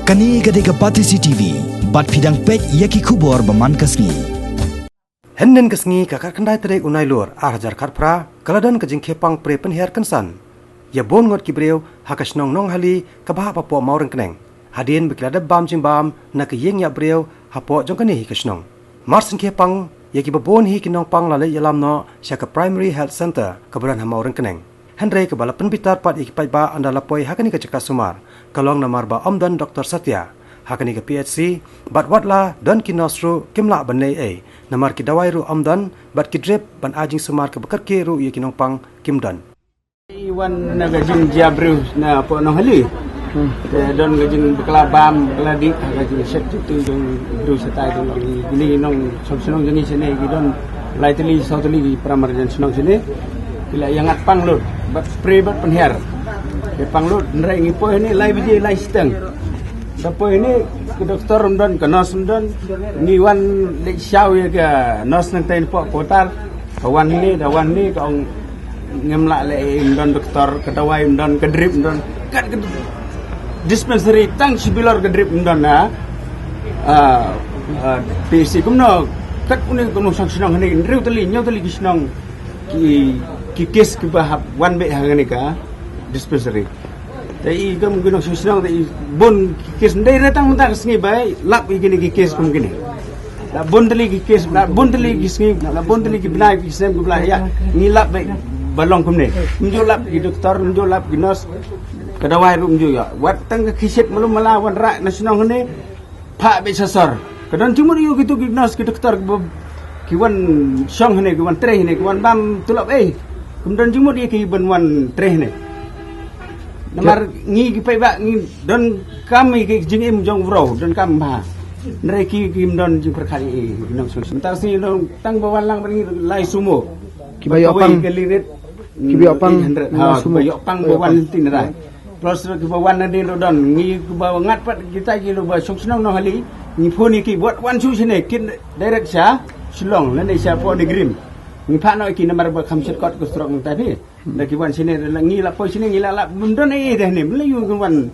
Kani gadega pati CCTV, bat fidang pek yaki kubor baman kasngi. Henden kasngi kakar kendai terek unai lur hajar karpra kaladan kajing kepang pre penher kensan. Ya bon ngot kibreu hakas nong hali kabah papo maureng keneng. Hadin bekilada bam jing bam nak yeng ya breu hapo jong kani kasnong. Marsin kepang yaki babon hi kinong pang lalai yalam no syaka primary health center kabaran hamaureng keneng. Hendrai kebala penbitar pat ikipai ba anda lapoi hakani ke cekak sumar. Kalong namar ba omdan Dr. Satya. Hakani ke PHC bat watla dan kinosru kimla banei namar ki dawai ru omdan bat ki drip ban ajing sumar ke bekar ke ru yakinong pang kimdan. Iwan na gajing jabru na po nong hali. Don gajing bekelabam beladi gajing set itu jong bru setai dong gini nong sonong jengi sini gidon lightly southly pramar jan sonong sini. Bila yang ngat pang lut bat spray bat penher. Ke pang lut ndrai ngipo ini lai biji lai steng. Dapo ini ke doktor umdan ke nurse umdan ni wan lek syau ya ke nurse nang tain po potar kawan ni ka ong ngemla le umdan doktor ke dawai umdan ke drip umdan kat ke dispensary tang sibilor ke drip umdan na PC kumno kat uni kumno sang senang ni riu tali nyau tali kisnong ki kes ke bahap wan be hangani ka dispensary. Tapi kamu guna susah tapi bon kes ndai datang mentang sengi bay lap igini kes kamu gini. La bon tali kes, la bon tali sengi, la bon tali binai kisem kubla ya ni lap bay balong kamu ni. Menjo lap di doktor, menjo lap di nurse. Kedawai rum jo ya. Wat tang kiset belum melawan rak nasional ni pak bay sasar. Kadang cuma yo gitu di nurse ke doktor kiwan song ni kiwan treh ni kiwan bam tulap kemudian cuma dia kiban wan treh ni. Namar ngi gipai ba ngi don kami ki jingim jong bro don kam ba nre ki kim don jing perkali nong sebentar si nong tang bawalang beri lai sumo ki bayo pang kelirit ki bayo pang sumo bayo pang bawan tin rai plus ki bawan na din don ngi bawa ngat pat kita ki lo ba sok senong no hali ngi phone ki buat wan su sine kin direct sha silong lan sha po de grim ngi pa no ki namar ba kham set kot ko strong tadi lagi wan sini ngi la poi sini ngi la bundon deh ni melayu wan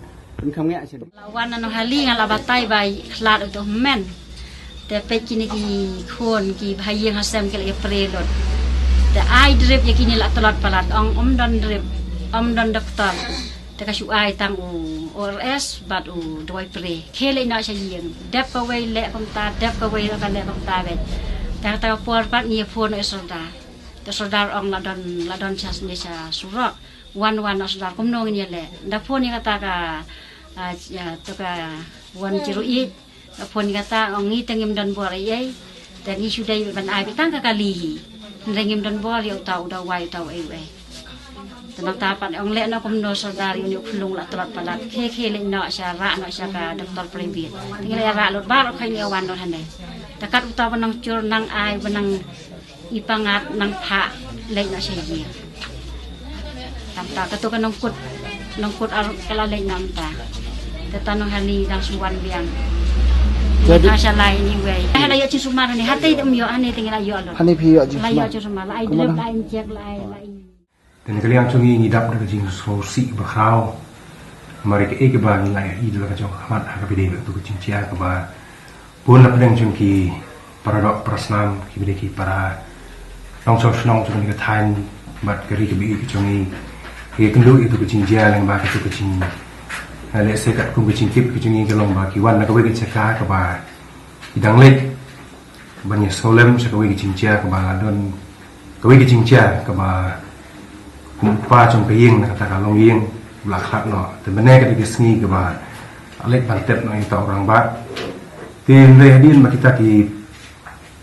kham ngak sini lawan no hali ngala batai bai khlat to men te pe kini ki khon ki bhayeng hasem ke le prelot te ai drip ya kini la tolat palat om don drip om don doktor te kasu ai tang ORS bat doi pre khele na sayeng dep away le pamta dep away la le pamta bet ta por pat ngi phone solda te soldar ong ladon chas ni sa surak wan soldar kumno ni le da phone ni kata ka to ka wan jirui da phone ni kata ong ngi tengim don bor ai te ni sudai ban ai bitang ka kali tengim don bor yo tau da wai tau ai tenang tapan ong le na kumno soldar ni khulung la tolat palat khe le na sa ra na sa ka doktor private ngi le ra lot bar khai ni wan do hande takat utawa nang cur nang ai benang ipangat nang pa lay na siya niya. Tamta kato ka nang kut kalalay na amta. Tatanong hani nang suwan biyang. Jadi asal lain ni way. Halayo ci sumara ni hatay umyo ani tingala yo alon. Hani piyo ci sumara. Layo ci sumara ay drip lain cek lain. Dan kalian cungi ngidap dengan jing sosi berkrau. Mereka ba nilai idul ka jong amat ka bide tu kucing cia ka ba. Pun la pedang cungki para dok prasnam ki bide ki para nong so nong chung ni ka than bat kari ke bi ki chungi ke kendu itu kucing cia lang ba ka kucing le se kat ku kucing kip ki chungi ke long ba ki wan na ka we ki chaka ka ba idang lek banyak solem sa ka we ki ching cia ka ba don ka we ki ching cia ka ba kumpa chung ka yeng na ka ta ka long yeng la khat no te bene ka di sngi ka ba alek bantet no ita orang ba tin re hadin ma kita ki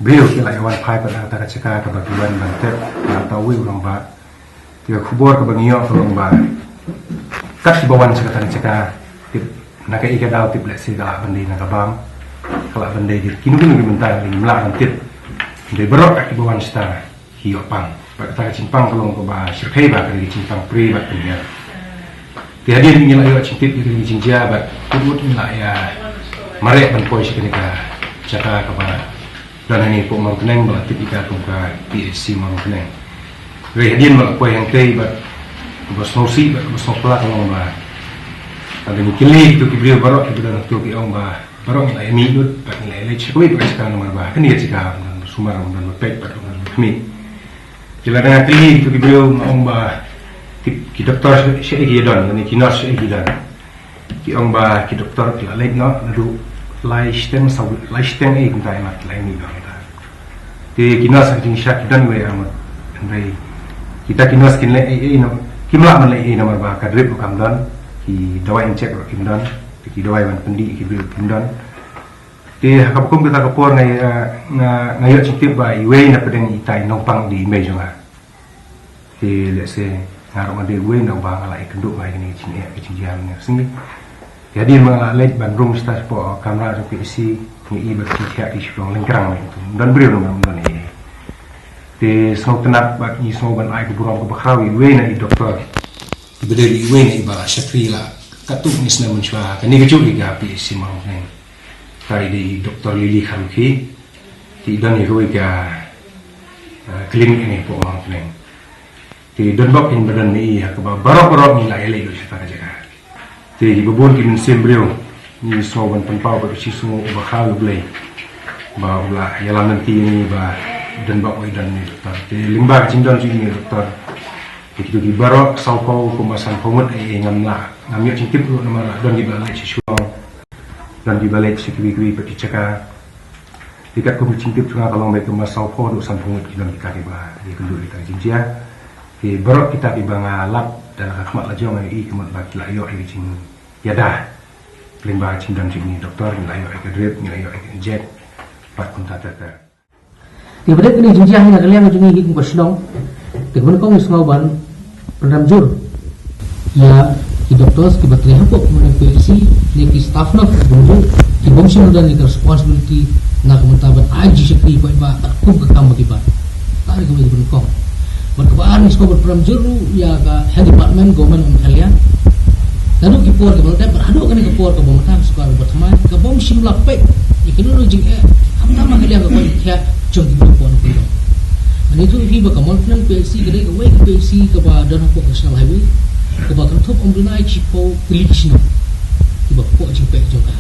beliau kila wan pai pada kata cakap kebagian bantet atau wi orang ba dia kubur ke bangio orang ba kat bawan cakap tip nak ikan dau tip lek segala benda nak bam kalau benda di kini bentar ni melak bantet dia berok kat bawan sta hiyo pang kata cimpang kalau ke ba sirkai ba ke cimpang pri ba punya dia hadin ni lah yo cintip di cinja ba kubur ni lah ya marek ban poi sikini ka cakap ke ba dan ini pun mau keneng bawa tipika tungka PSC mau keneng. Rehadian bawa kue yang tei bat bos nosi bat bos nopla kalau bah ada ni kili tu kibrio barok kibrio tu ki ong ba barok ngai mi nut pat ngai le chikoi ba sekarang nomor ba kan dia cika sumar dan pek pat kami jela dengan kili tu kibrio ong ba ki doktor syekh gidan ni ki nas syekh gidan ki ong ba ki doktor ki le no nadu lai stem kuntai mat lai ni no ti ki nas jing syak dan we amat andai kita ki nas kin le no kimla man le nomor ba kadrip kam dan ki dawai cek ro kim dan ki dawai ban pendi ki bil kim dan ti hakakum kita kapor ngai cintip ba iwe na pedeng itai nopang di mejunga ti lese ngaro ngade we na ba ngalai kenduk ba ini cini ki cinjam ne singi jadi mengalai ban room stas po kamera ro isi ni ba ki kya ki shong lengkrang itu dan beri nomor dan ini ti so tenat ba ni so ban ai ku burong ku bakhawi we na i doktor berdiri iwe ni ba syakri la katuk ni sna menchwa kani kecu liga pi simau ni kai di doktor Lili Kharuki ti dan ni roi ga klinik ni po mang ni ti don bok in badan ni ha ka barok ni la ele do sita jaga ti bubun ki min sembrio ni so ban tanpau ba si sumo ba khalu blai ba ula yalan nanti ni ba dan bok oi dan ni doktor ti limba cindan ni doktor itu di barok saupau kumasan pomut ngamla ngamio cintip lu nama don di balai sisuang dan di balai sekiwi-kiwi peti caka dekat kumu cintip juga kalau baik kumas saupau du san pomut di dalam dikari bah di kendur kita jinjia di barok kita di bangalap dan rahmat lajong ai kemut bagi layo ai jing yada limba cindan jing doktor ni layo ai drip ni layo ai jet pat kun tata di bedek ni jinjia ni kalian jungi hik ko sidong tegun kong isngauban program jur ya ki doktor ki batri hapo kemudian PLC ni ki staff nak bundu ki bongsi dan ni responsibility nak mentaban aji sekali ba aku ke kamu tiba tarik ke bundu kong berkebaan isko program jur ya ka head department government kalian lalu ki por ke balai beradu kan ke por ke pemerintah sekolah berteman ke bongsi lape ikinu jing kamu nama kalian ke kualitas jong di por ko dan itu ibu kamal film PLC gede ke way PLC ke ba dan apa national highway ke ba kantor ombrunai cipo klikisno ibu ko cipe juga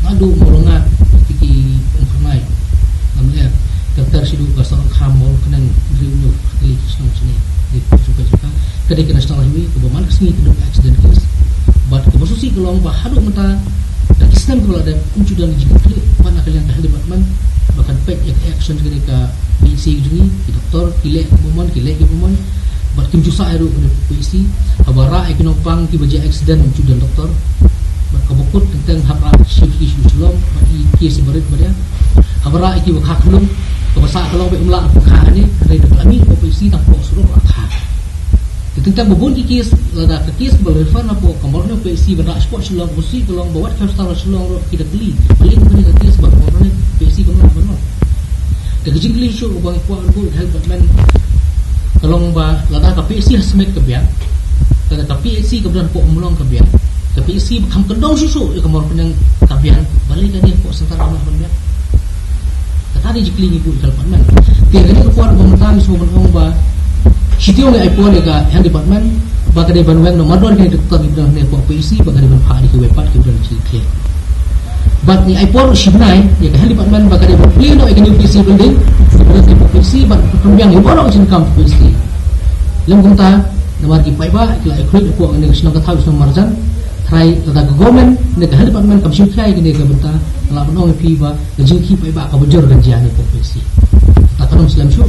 ngadu morongat tiki ombrunai namanya kantor sidu ka sarang khamol kenang riu klikisno sini di juga gede ke national highway ke ba man kesini ke accident case but ke bosusi ke long ba hadu mata dan sistem kalau ada kuncudan di jika mana kalian ke department bahkan pek action ketika BC jungi doktor kilek bomon bertim jusa aero ke PSC habara ekinopang ki baje accident dan doktor berkabukut tentang haba shift issue celom bagi kes berit badia habara eki wakha kelum kebasa kalau be umla wakha ni dari deklami PSC tak pok suruh wakha tentang bubun ki kes lada kes berrefan apa kamornya PSC berdak sport celom musi tolong bawa kastal celom kita beli ni kes berkorban PSC benar kejing kali show bang kuat bu help man kalau ba lada ka PSC hasmet ke biak lada ka PSC kemudian pok mulong ke biak ka PSC kam kendong susu ya kamor penang kabian balik kan dia pok sentara mah biak tadi jikli ni bu help man tiang ni kuat pemerintah semua bang ba sitio ngai ipon ka hand department ba ka de banwang no madon ke doktor ibran ne pok PSC ba ka de ban phari ke wepat ke ibran clear but ni iPod shibnai ya ka department baka dia play no ikani PC building kemudian ke PC but pembiang ibu orang jin kam PC lem kunta namar ki paiba ikla equip ko ang national ka thaus marjan try ta government ne ka department kam shikai ke ne ka benta la banong pi ba jin ki paiba ka bujur kan jian ko PC ta kanum islam shu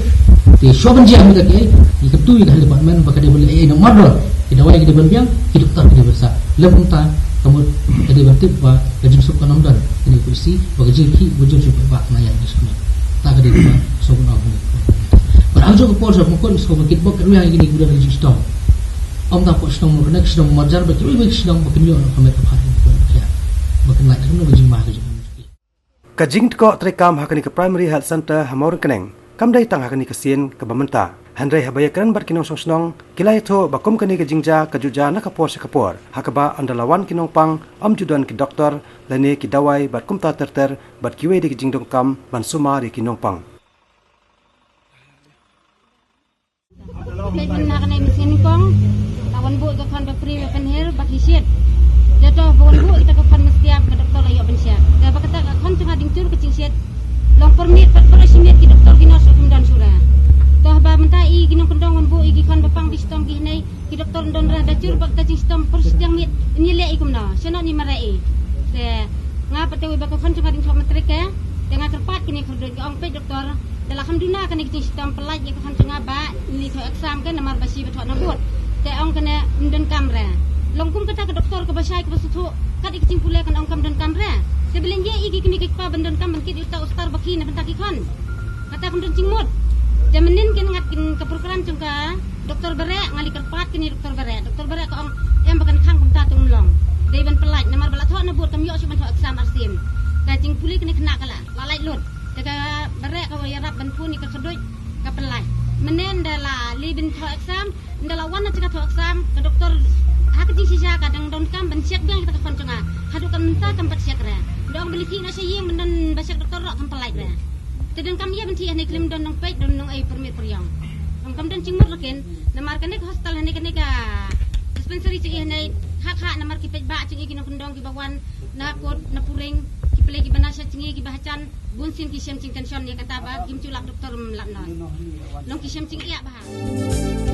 te shoban jian ka ke ikatu ka department baka dia boleh no model idawai ke pembiang hidup tak dia besar lem kunta kamu jadi bertip ba gaji sup kanam dan ini kursi bagaji ki bujur sup ba na yang disini tak ada ba so na bu beraujo ke pos mukon so bakit bok ru yang ini gudan gaji stong om ta pos stong mukon stong marjar ba kiri bik stong bakin yo kami ta hari ya bakin lai no gaji ma gaji kajing ko trekam hakani ke primary health center hamor keneng kam dai tang hakani ke sien ke bamenta Handrai habaya kan bar kinong song kilai tho bakum kani ke jingja kajuja nakapor sekapor hakaba andalawan kinong pang amjudan ki doktor lane ki dawai bar kumta terter bar kiwe de jingdong kam ban suma ri kinong pang Kailan na kanay mesin kong lawan bu ka kan bapri kan her bakisiet jatuh bon bu kita ke pan setiap ke doktor ayo pensiap dia berkata kan tengah dingcur ke cingsiat long permit per simit ki doktor kinos hukum dan surah toh ba mentai ginong kendongan bu igi kan bapang bistom ki nei ki doktor don ra dacur bak ta sistem per setiang mit ni le ikum na sena ni marai te ngapa te ba kan tengah dingcur metrik ya dengan terpat kini kerdut ke ong pe doktor alhamdulillah kan ki sistem pelaj ke kan tengah ba ni to exam kan namar basi betot nabut te ong kena mden kamera longkum kata ke doktor ke basai ke basutu kat ikcing pule kan ong kam dan kamera sebelum ye igi kini ke pa bendan kam kit uta ustar baki na bentak ikon kata kun dan cingmut jamenin ken ngat kin ke perkeran cungka doktor bare ngali kerpat kini doktor bare ke ong em bakan khang kum ta tung long dewan pelaj namar bala tho na but kam yo suman tho exam arsim ka cing pule kini kena kala lalai lut daga bare ka ya rap ban puni ke kedoj ka pelaj menen dala libin tho exam dala wan na tho exam ke doktor hak jing sisa kadang don kam ban siak biang kita kon cenga hadu kan menta tempat siak ra dong beli ki na sayeng menen basak doktor rak kam pelaj ra tedeng kam ya benti ane klim don nong pej don nong ai permit priang dong kam don cingmur lakin namar kan ke hostel ane kan ka dispensary ci ane hak namar ki pej ba cingi ki nong dong ki bawan na pot na puring ki pele ki banasa cingi ki bahacan bunsin ki sem cing tension ni kata ba kim culak doktor mlak non long ki sem cing iya bah